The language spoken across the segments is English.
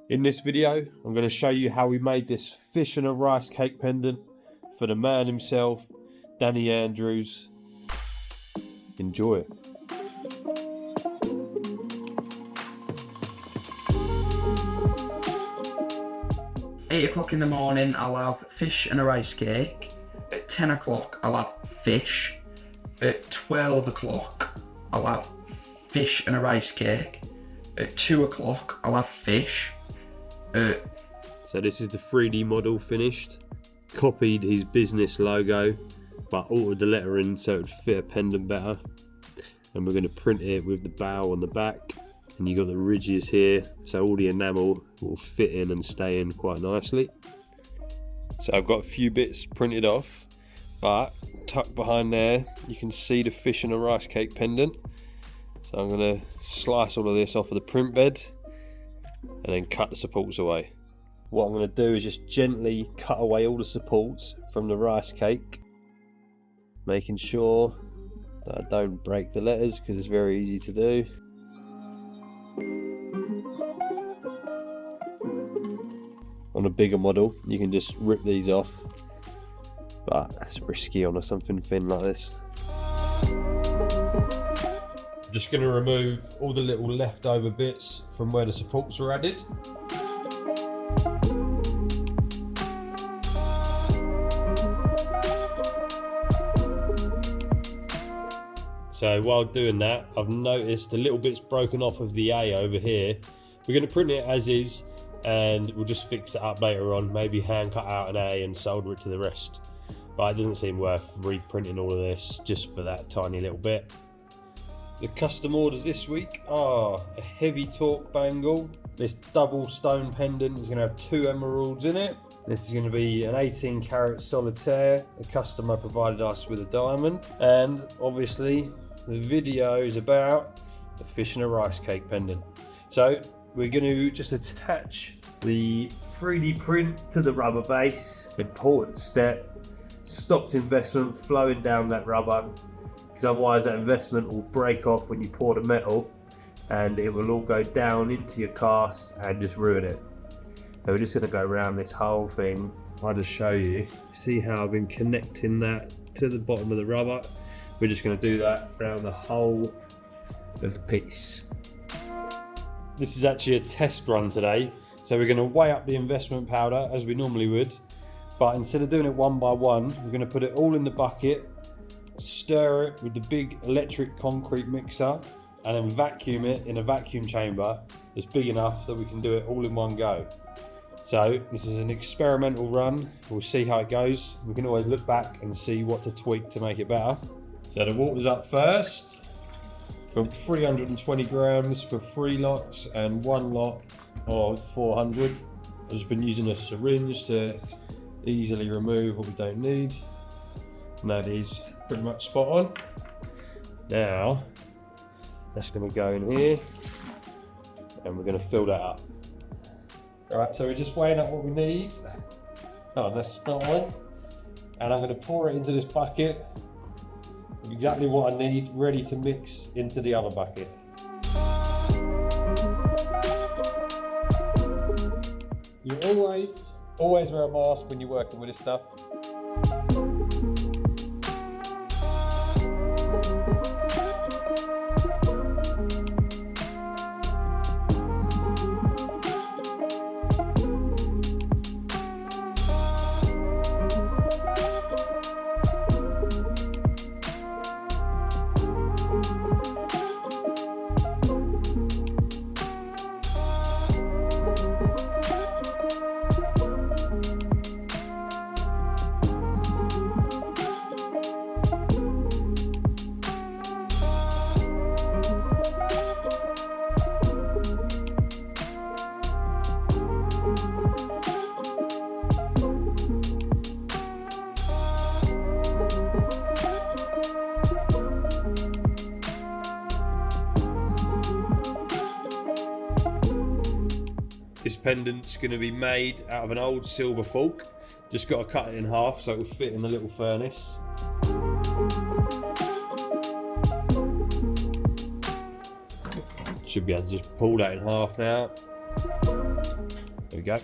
In this video, I'm going to show you how we made this fish and a rice cake pendant for the man himself, Danny Andrews. Enjoy it. Eight o'clock in the morning, I'll have fish and a rice cake. At 10 o'clock, I'll have fish. At 12 o'clock, I'll have fish and a rice cake. At 2 o'clock, I'll have fish. So this is the 3D model finished. Copied his business logo, but altered the lettering so it would fit a pendant better. And we're going to print it with the bow on the back. And you got the ridges here, so all the enamel will fit in and stay in quite nicely. So I've got a few bits printed off, but tucked behind there, you can see the fish and a rice cake pendant. So I'm going to slice all of this off of the print bed and then cut the supports away. What I'm going to do is just gently cut away all the supports from the rice cake, making sure that I don't break the letters because it's very easy to do. On a bigger model, you can just rip these off, but that's risky on something thin like this. I'm just going to remove all the little leftover bits from where the supports were added. So while doing that, I've noticed the little bits broken off of the A over here. We're going to print it as is, and we'll just fix it up later on, maybe hand cut out an A and solder it to the rest. But it doesn't seem worth reprinting all of this just for that tiny little bit. The custom orders this week are a heavy torque bangle. This double stone pendant is going to have 2 emeralds in it. This is going to be an 18 carat solitaire. The customer provided us with a diamond. And obviously the video is about the fish and a rice cake pendant. So we're going to just attach the 3D print to the rubber base. Important step, stops investment flowing down that rubber, because otherwise that investment will break off when you pour the metal and it will all go down into your cast and just ruin it. So we're just going to go around this whole thing. I'll just show you. See how I've been connecting that to the bottom of the rubber? We're just going to do that around the whole of the piece. This is actually a test run today, so we're going to weigh up the investment powder as we normally would, but instead of doing it one by one, we're going to put it all in the bucket, stir it with the big electric concrete mixer, and then vacuum it in a vacuum chamber that's big enough that we can do it all in one go. So this is an experimental run. We'll see how it goes. We can always look back and see what to tweak to make it better. So the water's up first. Got 320 grams for 3 lots and 1 lot of 400. I've just been using a syringe to easily remove what we don't need. And that is pretty much spot on. Now, that's going to go in here and we're going to fill that up. Alright, so we're just weighing up what we need. Oh, that's not one. And I'm going to pour it into this bucket. Exactly what I need, ready to mix into the other bucket. You always wear a mask when you're working with this stuff. This pendant's going to be made out of an old silver fork. Just got to cut it in half so it will fit in the little furnace. Should be able to just pull that in half now. There we go.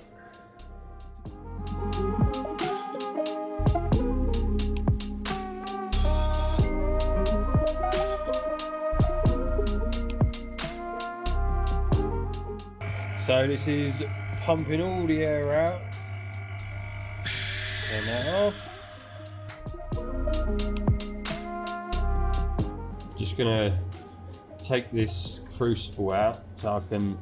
So this is pumping all the air out. Turn that off. Just gonna take this crucible out so I can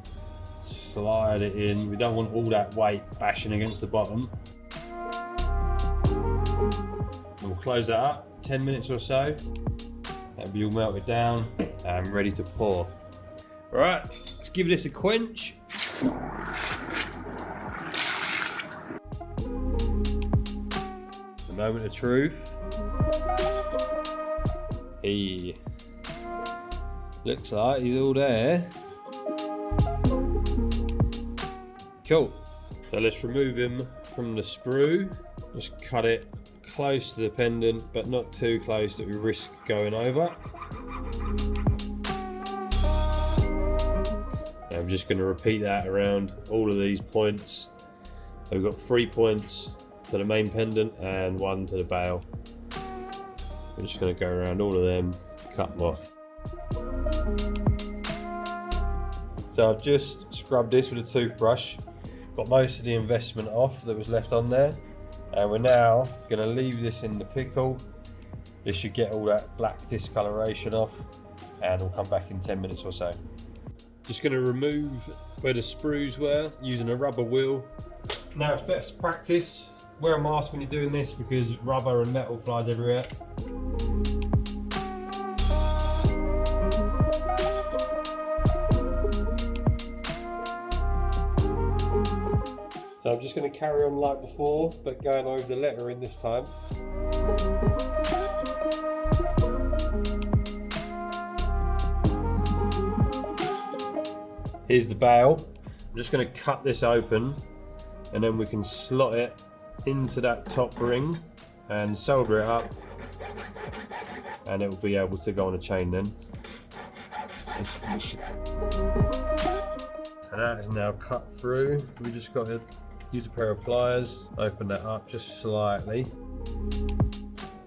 slide it in. We don't want all that weight bashing against the bottom. And we'll close that up, 10 minutes or so. That'll be all melted down and ready to pour. Right, let's give this a quench. The moment of truth. He looks like he's all there. Cool. So let's remove him from the sprue. Just cut it close to the pendant, but not too close that we risk going over. I'm just going to repeat that around all of these points. So we've got 3 points to the main pendant and 1 to the bail. We're just going to go around all of them, cut them off. So I've just scrubbed this with a toothbrush, got most of the investment off that was left on there, and we're now going to leave this in the pickle. This should get all that black discoloration off, and we'll come back in 10 minutes or so. Just going to remove where the sprues were using a rubber wheel. Now it's best practice, wear a mask when you're doing this because rubber and metal flies everywhere. So I'm just going to carry on like before, but going over the lettering this time. Here's the bail. I'm just going to cut this open and then we can slot it into that top ring and solder it up, and it will be able to go on a chain then. So that is now cut through. We just got to use a pair of pliers, open that up just slightly.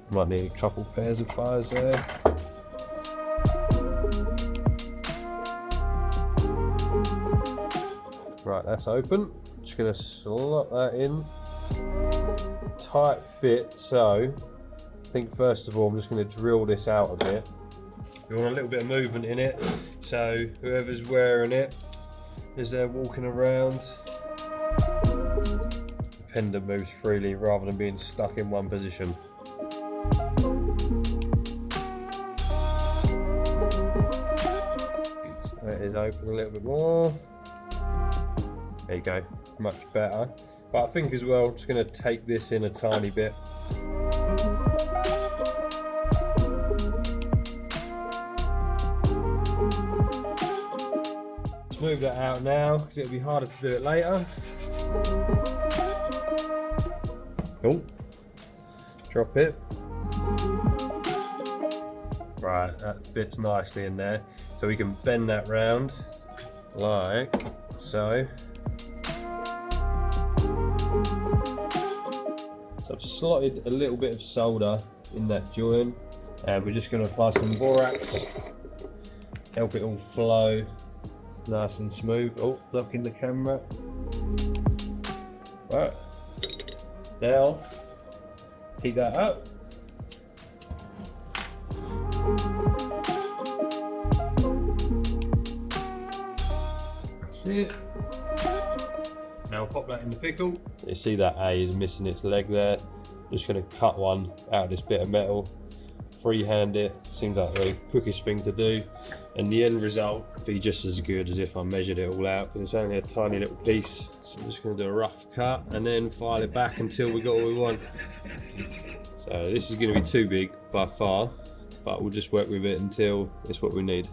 Might need a couple pairs of pliers there. Right, that's open. Just gonna slot that in. Tight fit, so I think first of all I'm just gonna drill this out a bit. We want a little bit of movement in it, so whoever's wearing it, as they're walking around, the pendant moves freely rather than being stuck in one position. So it is open a little bit more. There you go, much better. But I think as well, I'm just going to take this in a tiny bit. Let's move that out now because it'll be harder to do it later. Oh, drop it. Right, that fits nicely in there. So we can bend that round like so. So I've slotted a little bit of solder in that joint, and we're just going to apply some borax, help it all flow nice and smooth. Oh, knocking the camera. Right, now heat that up. That's it. Now pop that in the pickle. You see that A is missing its leg there. Just going to cut one out of this bit of metal, freehand it. Seems like the quickest thing to do, and the end result will be just as good as if I measured it all out, because it's only a tiny little piece. So I'm just going to do a rough cut and then file it back until we got what we want. So this is going to be too big by far, but we'll just work with it until it's what we need.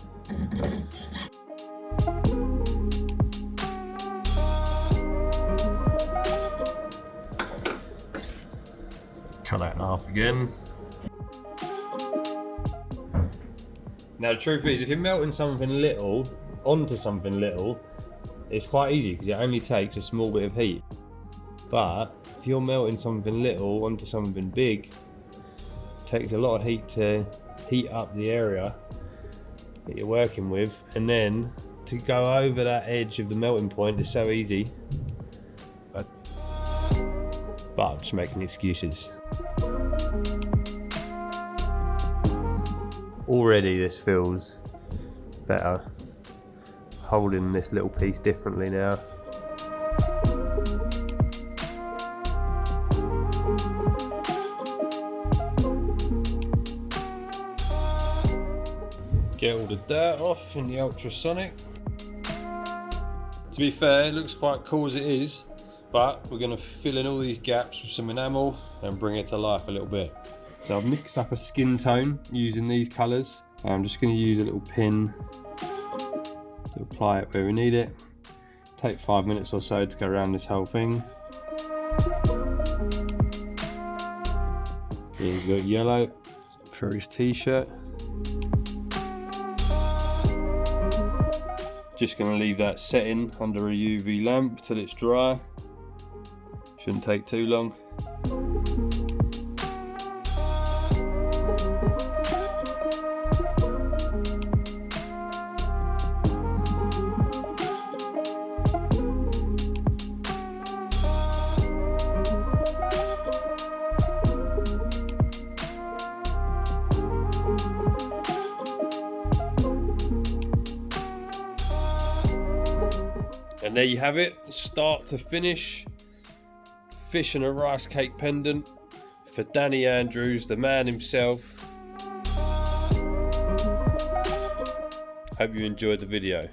Cut that in half again. Now the truth is, if you're melting something little onto something little, it's quite easy because it only takes a small bit of heat. But if you're melting something little onto something big, it takes a lot of heat to heat up the area that you're working with, and then to go over that edge of the melting point is so easy. But I'm just making excuses. Already this feels better, holding this little piece differently now. Get all the dirt off in the ultrasonic. To be fair, it looks quite cool as it is, but we're going to fill in all these gaps with some enamel and bring it to life a little bit. So I've mixed up a skin tone using these colours. I'm just going to use a little pin to apply it where we need it. Take 5 minutes or so to go around this whole thing. Here's the yellow for his t-shirt. Just going to leave that setting under a UV lamp till it's dry. Shouldn't take too long. And there you have it, start to finish, fish and a rice cake pendant for Danny Andrews, the man himself. Hope you enjoyed the video.